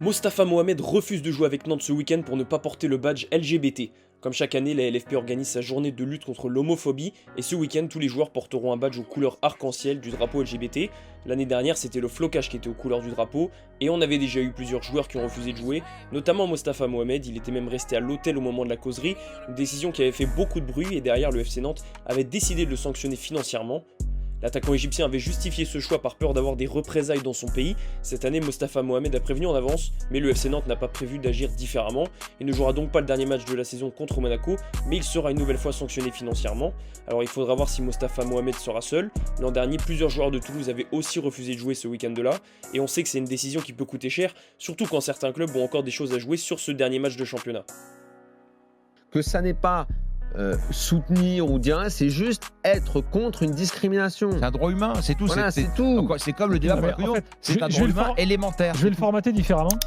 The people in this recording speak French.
Mostafa Mohamed refuse de jouer avec Nantes ce week-end pour ne pas porter le badge LGBT. Comme chaque année, la LFP organise sa journée de lutte contre l'homophobie et ce week-end, tous les joueurs porteront un badge aux couleurs arc-en-ciel du drapeau LGBT. L'année dernière, c'était le flocage qui était aux couleurs du drapeau et on avait déjà eu plusieurs joueurs qui ont refusé de jouer, notamment Mostafa Mohamed. Il était même resté à l'hôtel au moment de la causerie, une décision qui avait fait beaucoup de bruit et derrière le FC Nantes avait décidé de le sanctionner financièrement. L'attaquant égyptien avait justifié ce choix par peur d'avoir des représailles dans son pays. Cette année, Mostafa Mohamed a prévenu en avance, mais le FC Nantes n'a pas prévu d'agir différemment. Il ne jouera donc pas le dernier match de la saison contre Monaco, mais il sera une nouvelle fois sanctionné financièrement. Alors il faudra voir si Mostafa Mohamed sera seul. L'an dernier, plusieurs joueurs de Toulouse avaient aussi refusé de jouer ce week-end-là, et on sait que c'est une décision qui peut coûter cher, surtout quand certains clubs ont encore des choses à jouer sur ce dernier match de championnat. Que ça n'est pas soutenir ou dire, c'est juste être contre une discrimination. C'est un droit humain, c'est tout. Voilà, c'est tout. C'est comme le débat pour la En fait, c'est un je droit vais humain élémentaire. Je vais le formater différemment.